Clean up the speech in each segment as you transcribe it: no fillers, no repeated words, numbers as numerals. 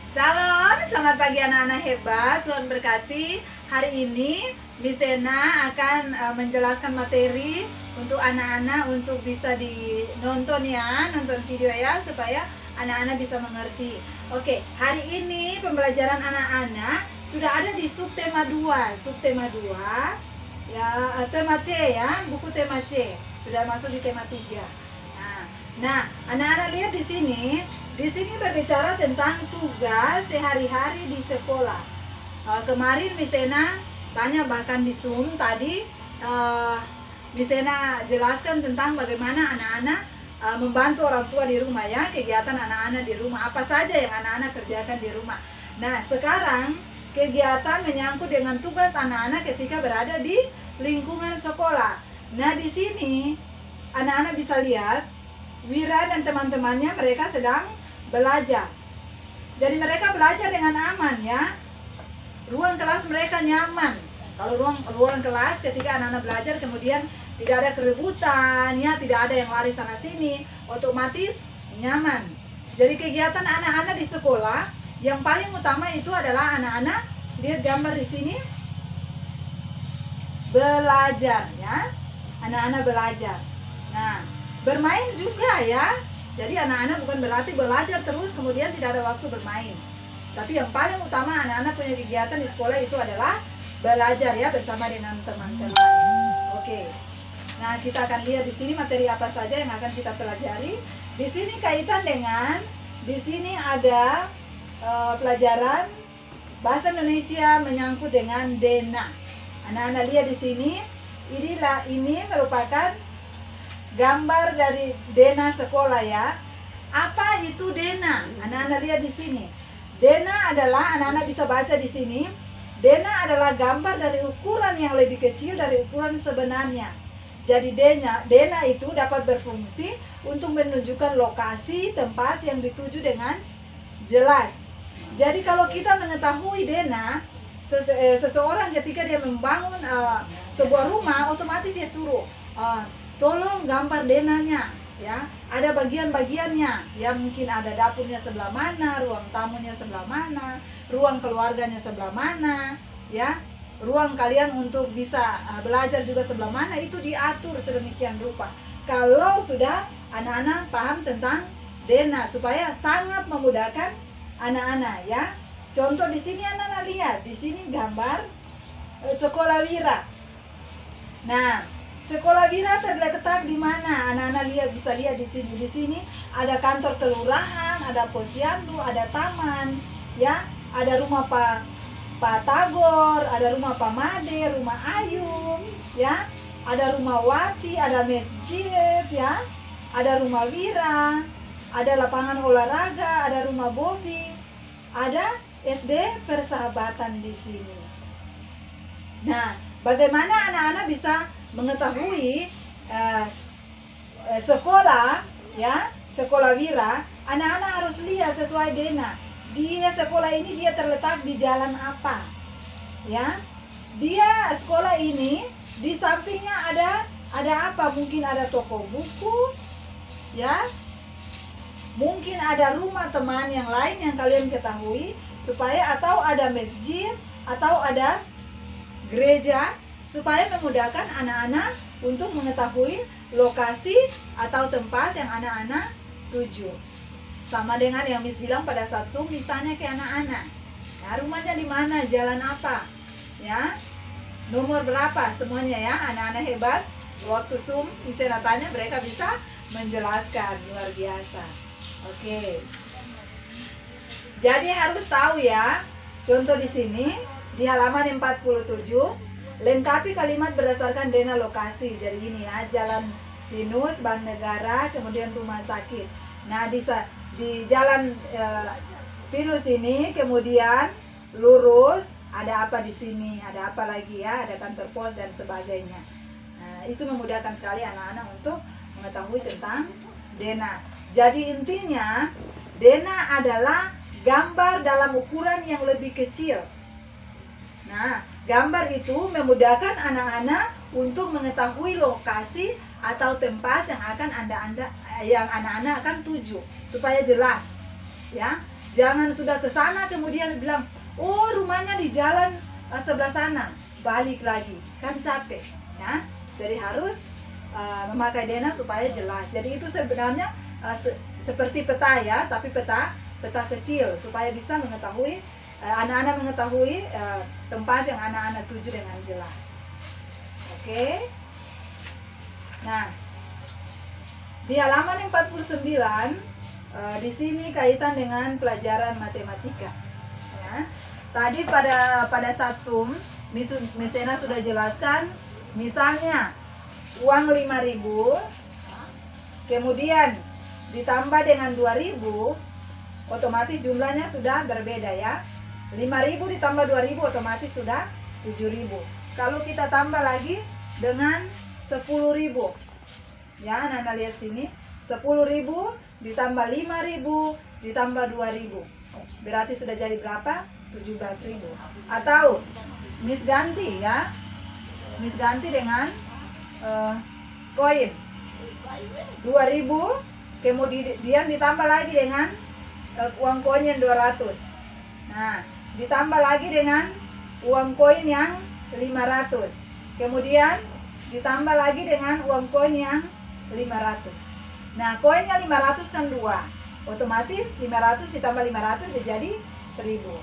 Salam, selamat pagi anak-anak hebat. Tuhan berkati. Hari ini Miss Sena akan menjelaskan materi untuk anak-anak untuk bisa dinonton ya, nonton video ya, supaya anak-anak bisa mengerti. Oke, hari ini pembelajaran anak-anak sudah ada di subtema 2. Subtema 2 ya, tema C ya, buku tema C. Sudah masuk di tema 3. Nah, anak-anak lihat di sini. Di sini berbicara tentang tugas sehari-hari di sekolah. Kemarin Miss Sena tanya bahkan di Zoom tadi, Miss Sena jelaskan tentang bagaimana anak-anak membantu orang tua di rumah ya, kegiatan anak-anak di rumah, apa saja yang anak-anak kerjakan di rumah. Nah, sekarang kegiatan menyangkut dengan tugas anak-anak ketika berada di lingkungan sekolah. Nah, di sini anak-anak bisa lihat Wira dan teman-temannya mereka sedang belajar. Jadi mereka belajar dengan aman ya. Ruang kelas mereka nyaman. Kalau ruang kelas ketika anak-anak belajar kemudian tidak ada keributan ya, tidak ada yang lari sana sini, otomatis nyaman. Jadi kegiatan anak-anak di sekolah yang paling utama itu adalah anak-anak, lihat gambar di sini, belajar ya. Anak-anak belajar. Nah, bermain juga ya. Jadi anak-anak bukan berarti belajar terus kemudian tidak ada waktu bermain. Tapi yang paling utama anak-anak punya kegiatan di sekolah itu adalah belajar ya, bersama dengan teman-teman. Oke. Nah, kita akan lihat di sini materi apa saja yang akan kita pelajari. Di sini kaitan dengan, di sini ada pelajaran bahasa Indonesia menyangkut dengan Dena. Anak-anak lihat di sini, ini merupakan gambar dari Dena sekolah ya. Apa itu Dena? Anak-anak lihat di sini. Dena adalah, anak-anak bisa baca di sini. Dena adalah gambar dari ukuran yang lebih kecil dari ukuran sebenarnya. Jadi Dena itu dapat berfungsi untuk menunjukkan lokasi tempat yang dituju dengan jelas. Jadi kalau kita mengetahui Dena, seseorang ketika dia membangun sebuah rumah, otomatis dia suruh tolong gambar denanya ya. Ada bagian-bagiannya ya, mungkin ada dapurnya sebelah mana, ruang tamunya sebelah mana, ruang keluarganya sebelah mana ya, ruang kalian untuk bisa belajar juga sebelah mana, itu diatur sedemikian rupa. Kalau sudah anak-anak paham tentang Dena, supaya sangat memudahkan anak-anak ya. Contoh di sini anak-anak lihat, di sini gambar sekolah Wira. Nah, sekolah Wira terletak di mana? Anak-anak bisa lihat di sini. Di sini ada kantor kelurahan, ada posyandu, ada taman, ya. Ada rumah Pak Tagor, ada rumah Pak Made, rumah Ayum, ya. Ada rumah Wati, ada masjid, ya. Ada rumah Wira, ada lapangan olahraga, ada rumah Bobi, ada SD Persahabatan di sini. Nah, bagaimana anak-anak bisa mengetahui sekolah ya, sekolah Wira? Anak-anak harus lihat sesuai Dena. Dia sekolah ini dia terletak di jalan apa? Ya. Dia sekolah ini di sampingnya ada apa? Mungkin ada toko buku ya. Mungkin ada rumah teman yang lain yang kalian ketahui, supaya atau ada masjid atau ada gereja, supaya memudahkan anak-anak untuk mengetahui lokasi atau tempat yang anak-anak tuju. Sama dengan yang Miss bilang pada saat Zoom, Miss tanya ke anak-anak, nah, rumahnya di mana, jalan apa, ya, nomor berapa, semuanya ya. Anak-anak hebat, waktu Zoom Miss tanya, mereka bisa menjelaskan, luar biasa. Oke. Jadi harus tahu ya. Contoh di sini di halaman 47, lengkapi kalimat berdasarkan Dena lokasi. Jadi ini ya, Jalan Pinus, Bank Negara, kemudian rumah sakit. Nah, di Jalan Pinus ini kemudian lurus, ada apa di sini? Ada apa lagi ya? Ada kantor pos dan sebagainya. Nah, itu memudahkan sekali anak-anak untuk mengetahui tentang Dena. Jadi intinya Dena adalah gambar dalam ukuran yang lebih kecil. Nah, gambar itu memudahkan anak-anak untuk mengetahui lokasi atau tempat yang akan anak-anak akan tuju, supaya jelas, ya. Jangan sudah ke sana kemudian bilang, oh rumahnya di jalan sebelah sana, balik lagi, kan capek ya. Jadi harus memakai dena supaya jelas. Jadi itu sebenarnya seperti peta ya, tapi peta kecil supaya bisa mengetahui, anak-anak mengetahui tempat yang anak-anak tuju dengan jelas. Oke. Nah, di halaman 49 di sini kaitan dengan pelajaran matematika. Ya. Tadi pada saat Zoom, Miss Sena sudah jelaskan, misalnya uang 5.000, kemudian ditambah dengan 2.000, otomatis jumlahnya sudah berbeda ya. 5.000 ditambah 2.000 otomatis sudah 7.000. Kalau kita tambah lagi dengan 10.000, ya, Nana lihat sini, 10.000 ditambah 5.000 ditambah 2.000, berarti sudah jadi berapa? 17.000. Atau Miss ganti ya, Miss ganti dengan koin 2.000, kemudian ditambah lagi dengan uang koin yang 200. Nah, ditambah lagi dengan uang koin yang 500, kemudian ditambah lagi dengan uang koin yang 500. Nah, koinnya 500 kan 2, otomatis 500 ditambah 500 jadi 1.000.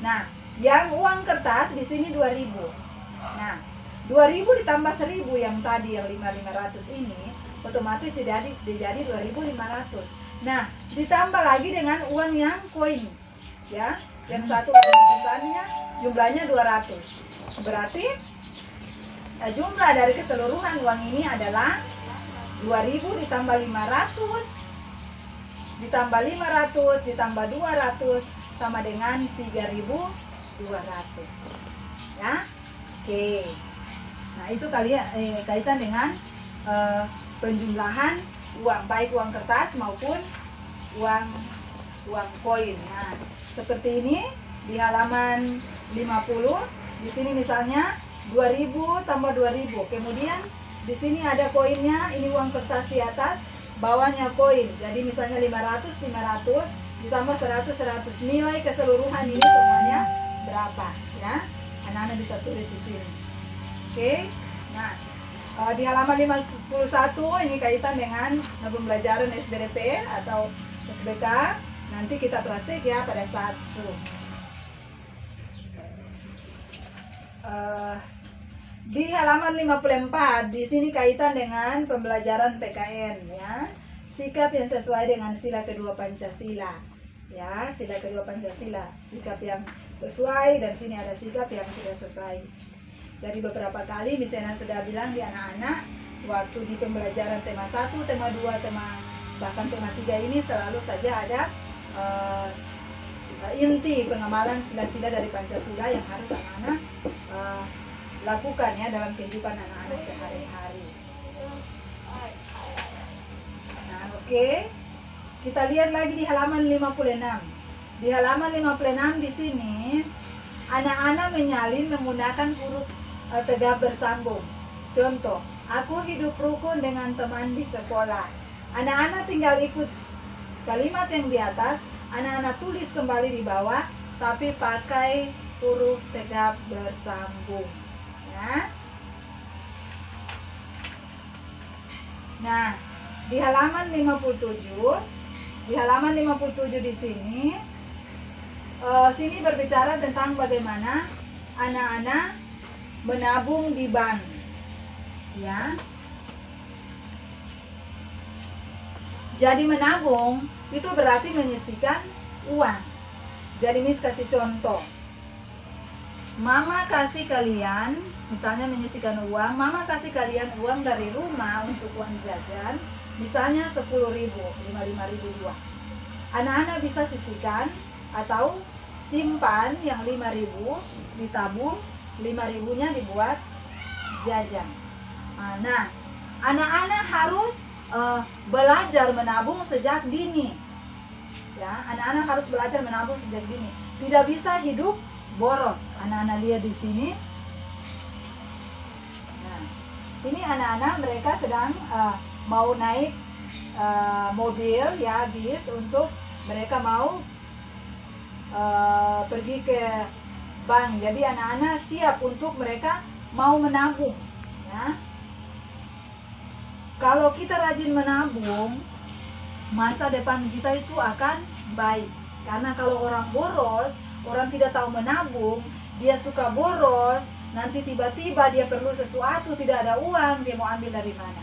Nah, yang uang kertas di sini 2.000. Nah, 2.000 ditambah 1.000 yang tadi yang 500 ini otomatis jadi 2.500. Nah, ditambah lagi dengan uang yang koin ya, yang satu jumlahnya 200. Berarti jumlah dari keseluruhan uang ini adalah 2.000 ditambah 500 ditambah 500 ditambah 200 sama dengan 3.200 ya. Oke. Nah, itu kaitan dengan penjumlahan uang, baik uang kertas maupun uang koin. Nah, seperti ini di halaman 50. Di sini misalnya 2.000 tambah 2.000. Kemudian di sini ada koinnya, ini uang kertas di atas, bawahnya koin. Jadi misalnya 500 ditambah 100. Nilai keseluruhan ini semuanya berapa ya? Anak-anak bisa tulis di sini. Oke. Nah, di halaman 51 ini kaitan dengan pembelajaran SBDP atau SBK. Nanti kita praktik ya pada saat Zoom. Di halaman 54 di sini kaitan dengan pembelajaran PKN ya. Sikap yang sesuai dengan sila kedua Pancasila. Ya, sila kedua Pancasila, sikap yang sesuai, dan sini ada sikap yang tidak sesuai. Jadi beberapa kali misalnya sudah bilang di anak-anak waktu di pembelajaran tema 1, tema 2, bahkan tema 3 ini selalu saja ada inti pengamalan sila-sila dari Pancasila yang harus anak-anak lakukan ya dalam kehidupan anak-anak sehari-hari. Nah, oke. Kita lihat lagi di halaman 56. Di halaman 56 di sini anak-anak menyalin menggunakan huruf tegap bersambung. Contoh, aku hidup rukun dengan teman di sekolah. Anak-anak tinggal ikut kalimat yang di atas, anak-anak tulis kembali di bawah, tapi pakai huruf tegap bersambung. Ya. Nah, di halaman 57 di sini, sini berbicara tentang bagaimana anak-anak menabung di bank, ya. Jadi menabung itu berarti menyisihkan uang. Jadi Miss kasih contoh. Mama kasih kalian, misalnya menyisihkan uang, Mama kasih kalian uang dari rumah untuk uang jajan, misalnya 10.000, 5.000 uang. Anak-anak bisa sisihkan atau simpan yang 5.000, ditabung, 5.000-nya dibuat jajan. Nah, anak-anak harus belajar menabung sejak dini. Ya, anak-anak harus belajar menabung sejak dini. Tidak bisa hidup boros. Anak-anak lihat di sini. Nah, ini anak-anak mereka sedang mau naik mobil ya, bis, untuk mereka mau pergi ke bank. Jadi anak-anak siap untuk mereka mau menabung, ya. Kalau kita rajin menabung, masa depan kita itu akan baik. Karena kalau orang boros, orang tidak tahu menabung, dia suka boros, nanti tiba-tiba dia perlu sesuatu, tidak ada uang, dia mau ambil dari mana?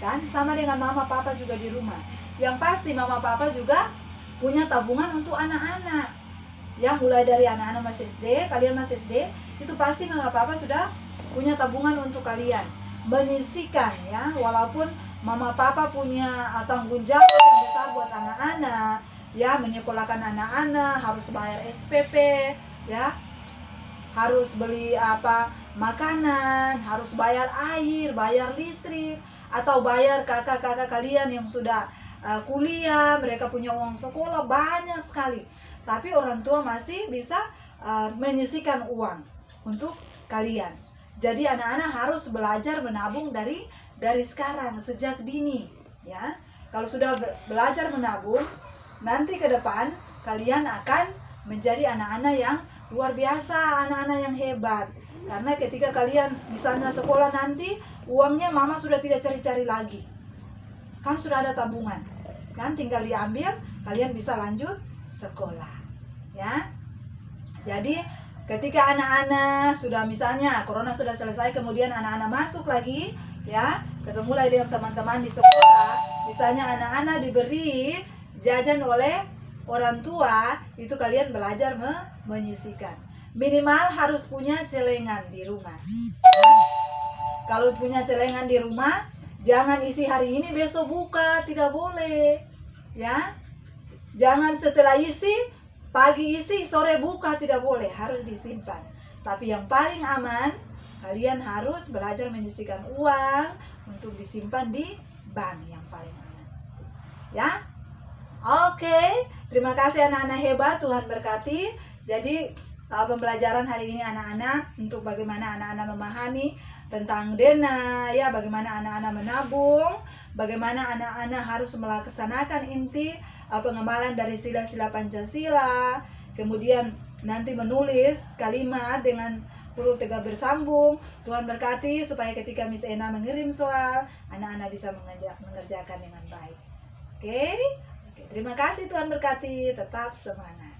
Kan sama dengan mama papa juga di rumah. Yang pasti mama papa juga punya tabungan untuk anak-anak. Ya, mulai dari anak-anak masih SD, kalian masih SD, itu pasti mama papa sudah punya tabungan untuk kalian. Menyisihkan, ya, walaupun mama papa punya tanggung jawab yang besar buat anak-anak, ya, menyekolahkan anak-anak, harus bayar SPP, ya, harus beli makanan, harus bayar air, bayar listrik, atau bayar kakak-kakak kalian yang sudah kuliah, mereka punya uang sekolah banyak sekali. Tapi orang tua masih bisa menyisihkan uang untuk kalian. Jadi anak-anak harus belajar menabung dari sekarang, sejak dini, ya. Kalau sudah belajar menabung, nanti ke depan kalian akan menjadi anak-anak yang luar biasa, anak-anak yang hebat. Karena ketika kalian misalnya sekolah nanti, uangnya mama sudah tidak cari-cari lagi. Kan sudah ada tabungan. Kan tinggal diambil, kalian bisa lanjut sekolah, ya. Jadi ketika anak-anak sudah, misalnya corona sudah selesai, kemudian anak-anak masuk lagi, ya, ketemu lagi dengan teman-teman di sekolah, misalnya anak-anak diberi jajan oleh orang tua, itu kalian belajar menyisihkan. Minimal harus punya celengan di rumah, ya. Kalau punya celengan di rumah, jangan isi hari ini besok buka, tidak boleh, ya. Jangan setelah isi, pagi isi, sore buka, tidak boleh, harus disimpan. Tapi yang paling aman, kalian harus belajar menyisihkan uang untuk disimpan di bank, yang paling aman, ya. Oke, terima kasih anak-anak hebat, Tuhan berkati. Jadi pembelajaran hari ini anak-anak untuk bagaimana anak-anak memahami tentang dana, ya, bagaimana anak-anak menabung, bagaimana anak-anak harus melaksanakan inti pengamalan dari sila-sila Pancasila, kemudian nanti menulis kalimat dengan huruf tegak bersambung. Tuhan berkati supaya ketika Miss Ena mengirim soal, anak-anak bisa mengerjakan dengan baik. Oke, terima kasih, Tuhan berkati, tetap semangat.